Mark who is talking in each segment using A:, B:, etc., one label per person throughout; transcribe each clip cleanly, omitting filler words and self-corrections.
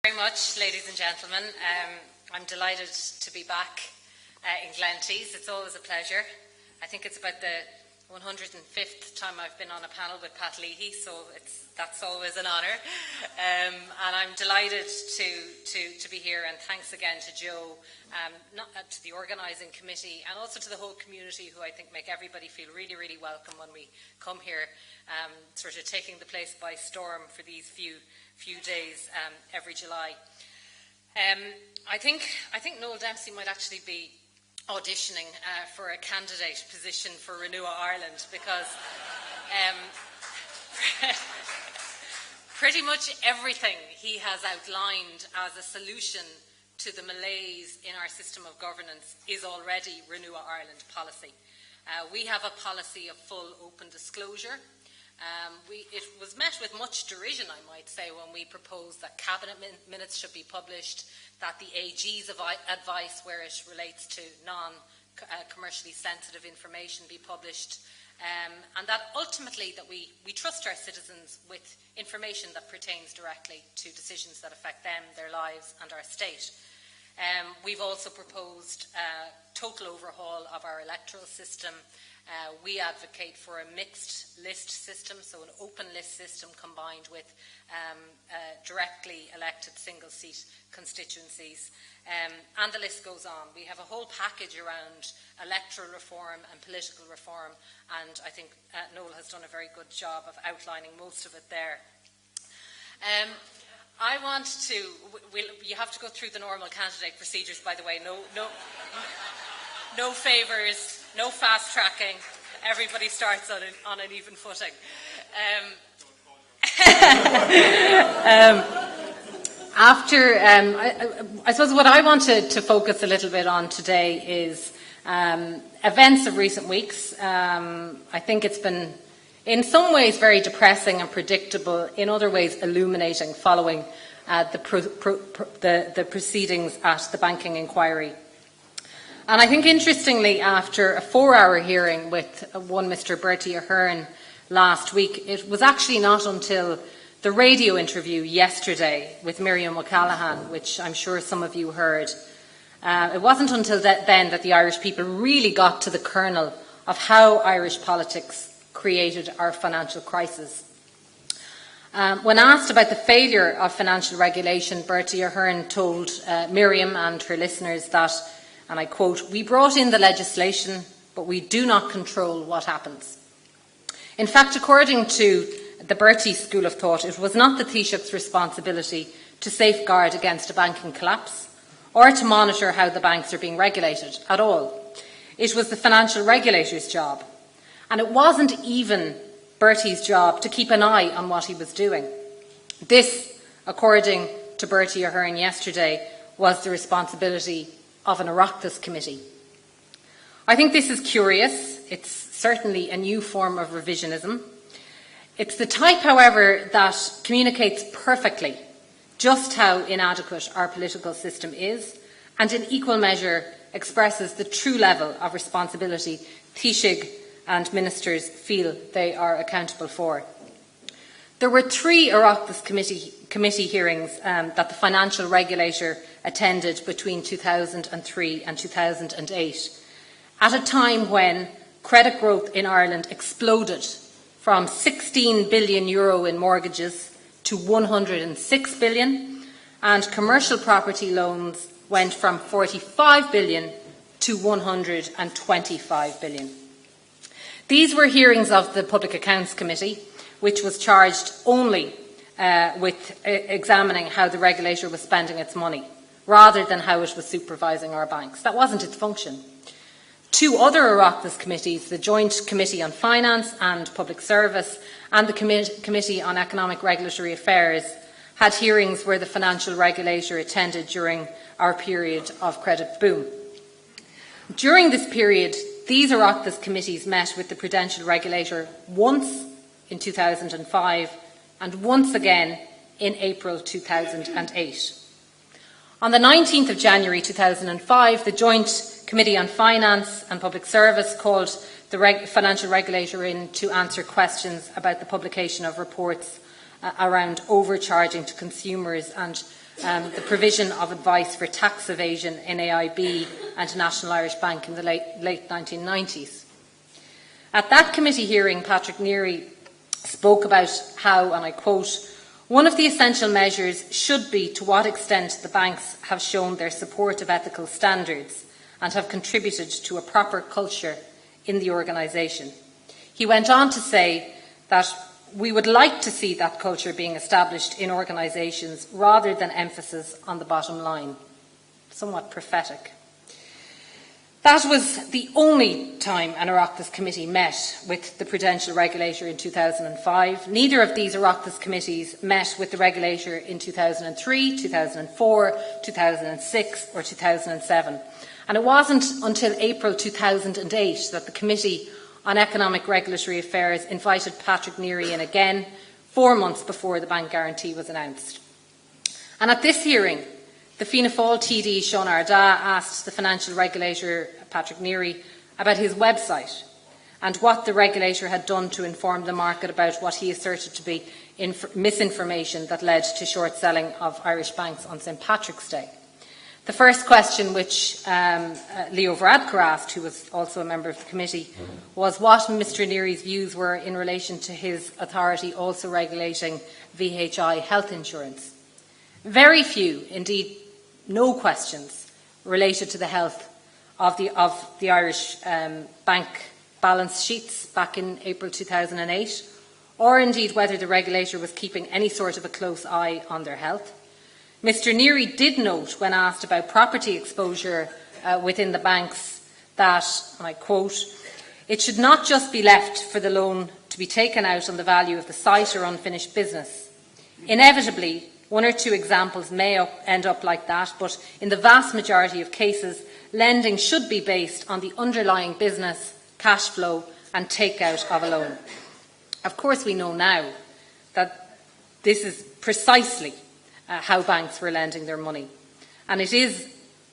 A: Very much, ladies and gentlemen. I'm delighted to be back in Glentees. It's always a pleasure. I think it's about the 105th time I've been on a panel with Pat Leahy, so that's always an honour. And I'm delighted to be here, and thanks again to Joe, to the organising committee, and also to the whole community, who I think make everybody feel really, really welcome when we come here, sort of taking the place by storm for these few days every July. I think Noel Dempsey might actually be auditioning for a candidate position for Renew Ireland, because pretty much everything he has outlined as a solution to the malaise in our system of governance is already Renew Ireland policy. We have a policy of full open disclosure. It was met with much derision, I might say, when we proposed that cabinet minutes should be published, that the AG's advice where it relates to non-commercially sensitive information be published, and that ultimately that we trust our citizens with information that pertains directly to decisions that affect them, their lives and our state. We've also proposed a total overhaul of our electoral system. We advocate for a mixed list system, so an open list system combined with directly elected single seat constituencies. And the list goes on. We have a whole package around electoral reform and political reform, and I think Noel has done a very good job of outlining most of it there. I want to, you have to go through the normal candidate procedures, by the way. No favours, no fast tracking. Everybody starts on an even footing. I suppose what I wanted to focus a little bit on today is events of recent weeks. I think it's been, in some ways, very depressing and predictable, in other ways illuminating, following the proceedings at the banking inquiry. And I think, interestingly, after a 4-hour hearing with one Mr. Bertie Ahern last week, it was actually not until the radio interview yesterday with Miriam O'Callaghan, which I'm sure some of you heard, it wasn't until then that the Irish people really got to the kernel of how Irish politics created our financial crisis. When asked about the failure of financial regulation, Bertie Ahern told Miriam and her listeners that, and I quote, "We brought in the legislation, but we do not control what happens." In fact, according to the Bertie school of thought, it was not the Taoiseach's responsibility to safeguard against a banking collapse or to monitor how the banks are being regulated at all. It was the financial regulator's job. And it wasn't even Bertie's job to keep an eye on what he was doing. This, according to Bertie Ahern yesterday, was the responsibility of an Oireachtas committee. I think this is curious. It's certainly a new form of revisionism. It's the type, however, that communicates perfectly just how inadequate our political system is, and in equal measure expresses the true level of responsibility Taoiseach and ministers feel they are accountable for. There were 3 Oireachtas committee hearings that the financial regulator attended between 2003 and 2008, at a time when credit growth in Ireland exploded from €16 billion in mortgages to €106 billion, and commercial property loans went from €45 billion to €125 billion. These were hearings of the Public Accounts Committee, which was charged only with examining how the regulator was spending its money, rather than how it was supervising our banks. That wasn't its function. 2 other Oireachtas committees, the Joint Committee on Finance and Public Service and the Committee on Economic Regulatory Affairs, had hearings where the financial regulator attended during our period of credit boom. During this period, these Oireachtas committees met with the prudential regulator once in 2005 and once again in April 2008. On the 19th of January 2005, the Joint Committee on Finance and Public Service called the financial regulator in to answer questions about the publication of reports around overcharging to consumers and the provision of advice for tax evasion in AIB and National Irish Bank in the late 1990s. At that committee hearing, Patrick Neary spoke about how, and I quote, "One of the essential measures should be to what extent the banks have shown their support of ethical standards and have contributed to a proper culture in the organisation." He went on to say that we would like to see that culture being established in organisations rather than emphasis on the bottom line. Somewhat prophetic. That was the only time an Oireachtas committee met with the Prudential Regulator in 2005. Neither of these Oireachtas committees met with the regulator in 2003, 2004, 2006 or 2007. And it wasn't until April 2008 that the Committee on Economic Regulatory Affairs invited Patrick Neary in again, 4 months before the bank guarantee was announced. And at this hearing, the Fianna Fáil TD Sean Arda asked the financial regulator Patrick Neary about his website and what the regulator had done to inform the market about what he asserted to be misinformation that led to short selling of Irish banks on St Patrick's Day. The first question which Leo Varadkar asked, who was also a member of the committee, was what Mr Neary's views were in relation to his authority also regulating VHI health insurance. Very few, indeed no questions, related to the health of the Irish bank balance sheets back in April 2008, or indeed whether the regulator was keeping any sort of a close eye on their health. Mr Neary did note, when asked about property exposure within the banks, that, and I quote, "It should not just be left for the loan to be taken out on the value of the site or unfinished business. Inevitably, one or two examples may end up like that, but in the vast majority of cases, lending should be based on the underlying business, cash flow and take-out of a loan." Of course, we know now that this is precisely how banks were lending their money. And it is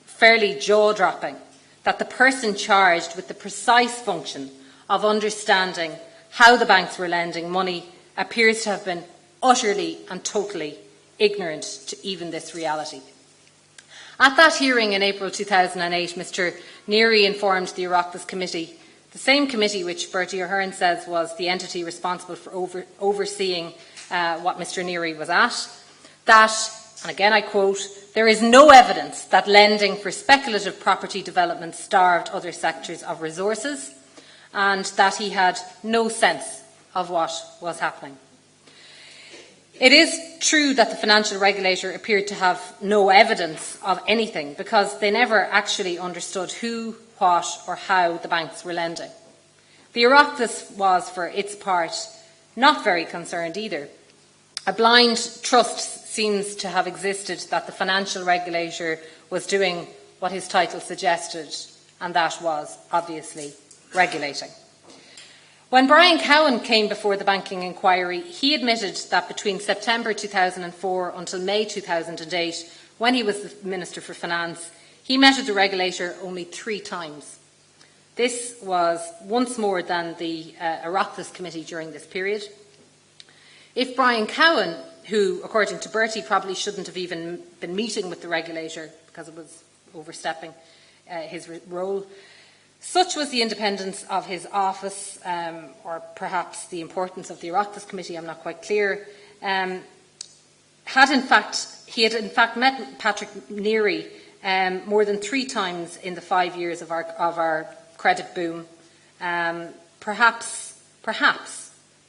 A: fairly jaw-dropping that the person charged with the precise function of understanding how the banks were lending money appears to have been utterly and totally ignorant to even this reality. At that hearing in April 2008, Mr Neary informed the Oireachtas Committee, the same committee which Bertie Ahern says was the entity responsible for overseeing what Mr Neary was at, that, and again I quote, "There is no evidence that lending for speculative property development starved other sectors of resources," and that he had no sense of what was happening. It is true that the financial regulator appeared to have no evidence of anything because they never actually understood who, what or how the banks were lending. The Oireachtas was, for its part, not very concerned either. A blind trust seems to have existed that the financial regulator was doing what his title suggested, and that was, obviously, regulating. When Brian Cowan came before the banking inquiry, he admitted that between September 2004 until May 2008, when he was the Minister for Finance, he met with the regulator only 3 times. This was once more than the Oireachtas Committee during this period. If Brian Cowan, who, according to Bertie, probably shouldn't have even been meeting with the regulator because it was overstepping his role, such was the independence of his office, or perhaps the importance of the Oireachtas Committee, I'm not quite clear, he had in fact met Patrick Neary more than 3 times in the 5 years of our credit boom. Perhaps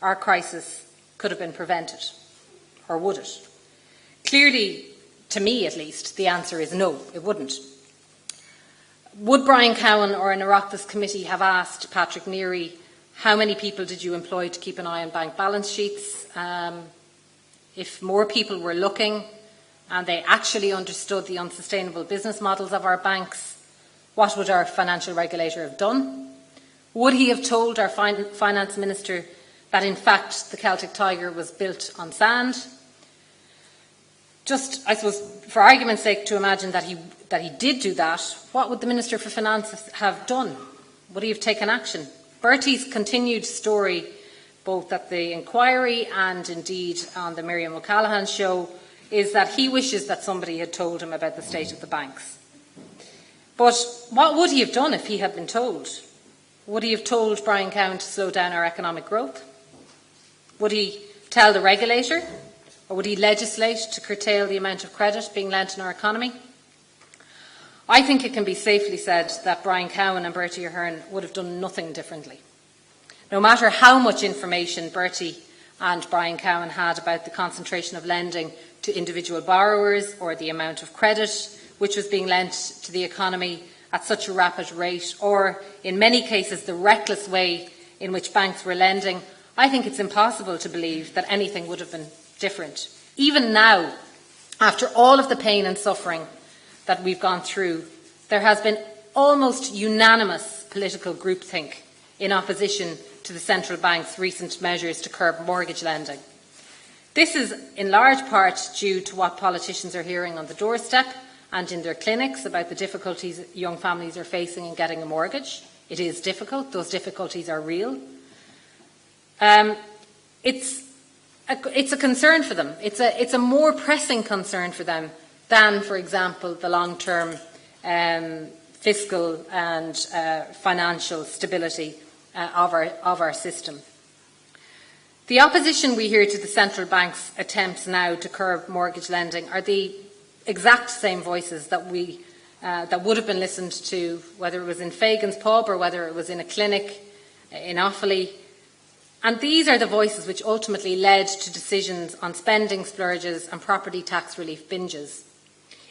A: our crisis could have been prevented, or would it? Clearly, to me at least, the answer is no, it wouldn't. Would Brian Cowan or an Oireachtas committee have asked Patrick Neary, how many people did you employ to keep an eye on bank balance sheets? If more people were looking and they actually understood the unsustainable business models of our banks, what would our financial regulator have done? Would he have told our finance minister that in fact the Celtic Tiger was built on sand? Just, I suppose, for argument's sake, to imagine that he did do that, what would the Minister for Finance have done? Would he have taken action? Bertie's continued story, both at the inquiry and indeed on the Miriam O'Callaghan show, is that he wishes that somebody had told him about the state of the banks. But what would he have done if he had been told? Would he have told Brian Cowen to slow down our economic growth? Would he tell the regulator? Or would he legislate to curtail the amount of credit being lent in our economy? I think it can be safely said that Brian Cowen and Bertie Ahern would have done nothing differently. No matter how much information Bertie and Brian Cowen had about the concentration of lending to individual borrowers or the amount of credit which was being lent to the economy at such a rapid rate, or in many cases the reckless way in which banks were lending, I think it's impossible to believe that anything would have been different. Even now, after all of the pain and suffering that we've gone through, there has been almost unanimous political groupthink in opposition to the central bank's recent measures to curb mortgage lending. This is in large part due to what politicians are hearing on the doorstep and in their clinics about the difficulties young families are facing in getting a mortgage. It is difficult. Those difficulties are real. It's a concern for them. It's a more pressing concern for them than, for example, the long-term fiscal and financial stability of our system. The opposition we hear to the central bank's attempts now to curb mortgage lending are the exact same voices that would have been listened to, whether it was in Fagan's pub or whether it was in a clinic in Offaly. And these are the voices which ultimately led to decisions on spending splurges and property tax relief binges.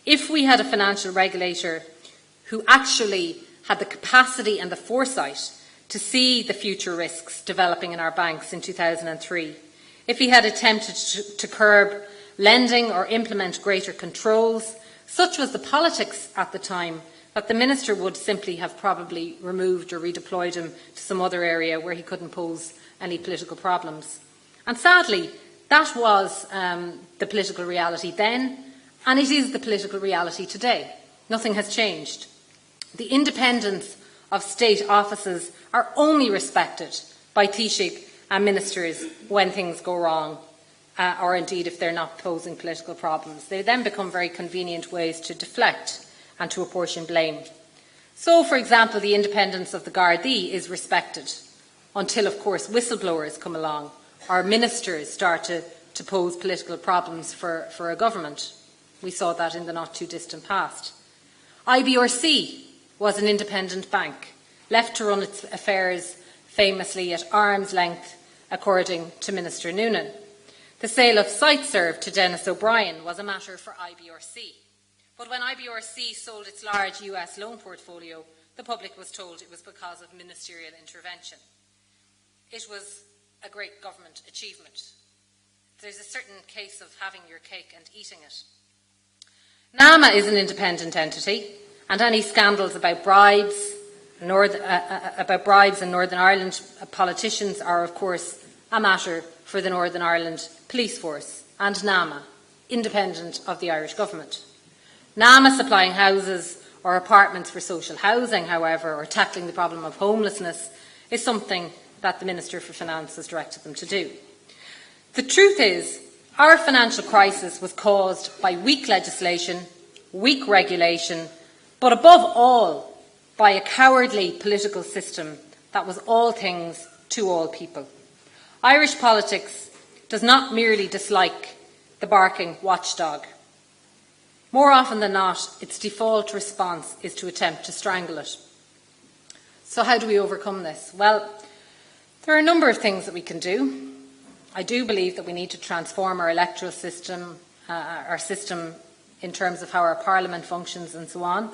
A: If we had a financial regulator who actually had the capacity and the foresight to see the future risks developing in our banks in 2003, if he had attempted to curb lending or implement greater controls, such was the politics at the time that the minister would simply have probably removed or redeployed him to some other area where he couldn't pose any political problems. And sadly, that was the political reality then, and it is the political reality today. Nothing has changed. The independence of state offices are only respected by Taoiseach and ministers when things go wrong, or indeed if they're not posing political problems. They then become very convenient ways to deflect and to apportion blame. So, for example, the independence of the Gardaí is respected until, of course, whistleblowers come along or ministers start to pose political problems for a government. We saw that in the not-too-distant past. IBRC was an independent bank, left to run its affairs famously at arm's length, according to Minister Noonan. The sale of SiteServe to Dennis O'Brien was a matter for IBRC. But when IBRC sold its large US loan portfolio, the public was told it was because of ministerial intervention. It was a great government achievement. There's a certain case of having your cake and eating it. NAMA is an independent entity, and any scandals about bribes in Northern Ireland politicians are, of course, a matter for the Northern Ireland Police Force and NAMA, independent of the Irish Government. NAMA supplying houses or apartments for social housing, however, or tackling the problem of homelessness is something that the Minister for Finance has directed them to do. The truth is, our financial crisis was caused by weak legislation, weak regulation, but above all, by a cowardly political system that was all things to all people. Irish politics does not merely dislike the barking watchdog. More often than not, its default response is to attempt to strangle it. So how do we overcome this? Well, there are a number of things that we can do. I do believe that we need to transform our electoral system, our system in terms of how our parliament functions and so on.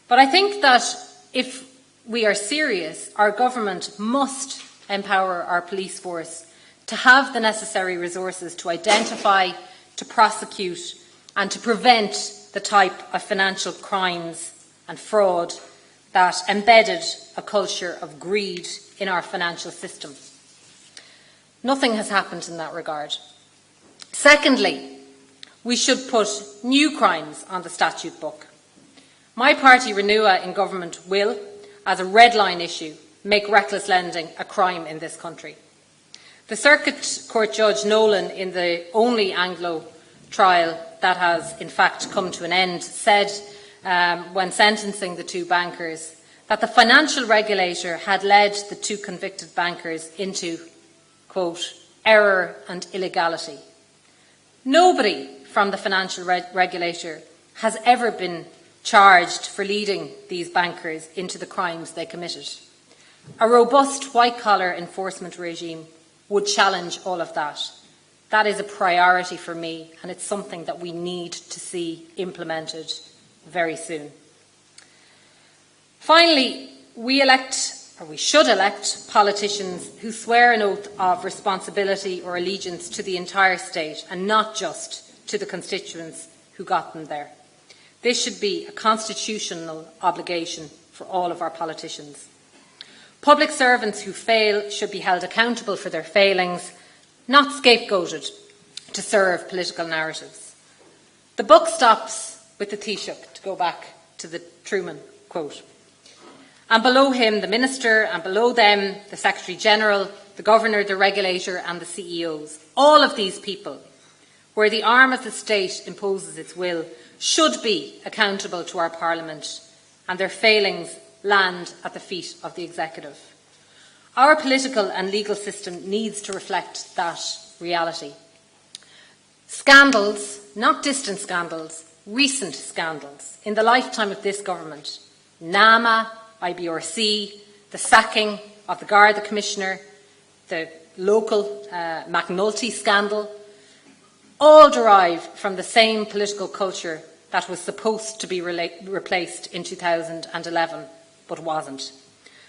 A: But I think that if we are serious, our government must empower our police force to have the necessary resources to identify, to prosecute and to prevent the type of financial crimes and fraud that embedded a culture of greed in our financial system. Nothing has happened in that regard. Secondly, we should put new crimes on the statute book. My party, Renua, in government will, as a red line issue, make reckless lending a crime in this country. The Circuit Court Judge Nolan, in the only Anglo trial that has in fact come to an end, said when sentencing the two bankers that the financial regulator had led the two convicted bankers into, quote, error and illegality. Nobody from the financial regulator has ever been charged for leading these bankers into the crimes they committed. A robust white-collar enforcement regime would challenge all of that. That is a priority for me, and it's something that we need to see implemented very soon. Finally, we should elect politicians who swear an oath of responsibility or allegiance to the entire state and not just to the constituents who got them there. This should be a constitutional obligation for all of our politicians. Public servants who fail should be held accountable for their failings, not scapegoated to serve political narratives. The buck stops with the Taoiseach, to go back to the Truman quote. And below him, the Minister, and below them, the Secretary-General, the Governor, the Regulator and the CEOs. All of these people, where the arm of the state imposes its will, should be accountable to our Parliament, and their failings land at the feet of the Executive. Our political and legal system needs to reflect that reality. Scandals, not distant scandals, recent scandals in the lifetime of this government, NAMA, IBRC, the sacking of the Garda Commissioner, the local McNulty scandal, all derive from the same political culture that was supposed to be replaced in 2011, but wasn't.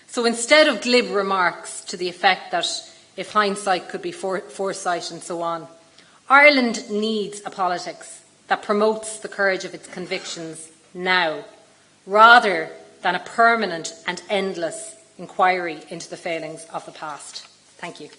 A: So instead of glib remarks to the effect that if hindsight could be foresight and so on, Ireland needs a politics that promotes the courage of its convictions now, rather than a permanent and endless inquiry into the failings of the past. Thank you.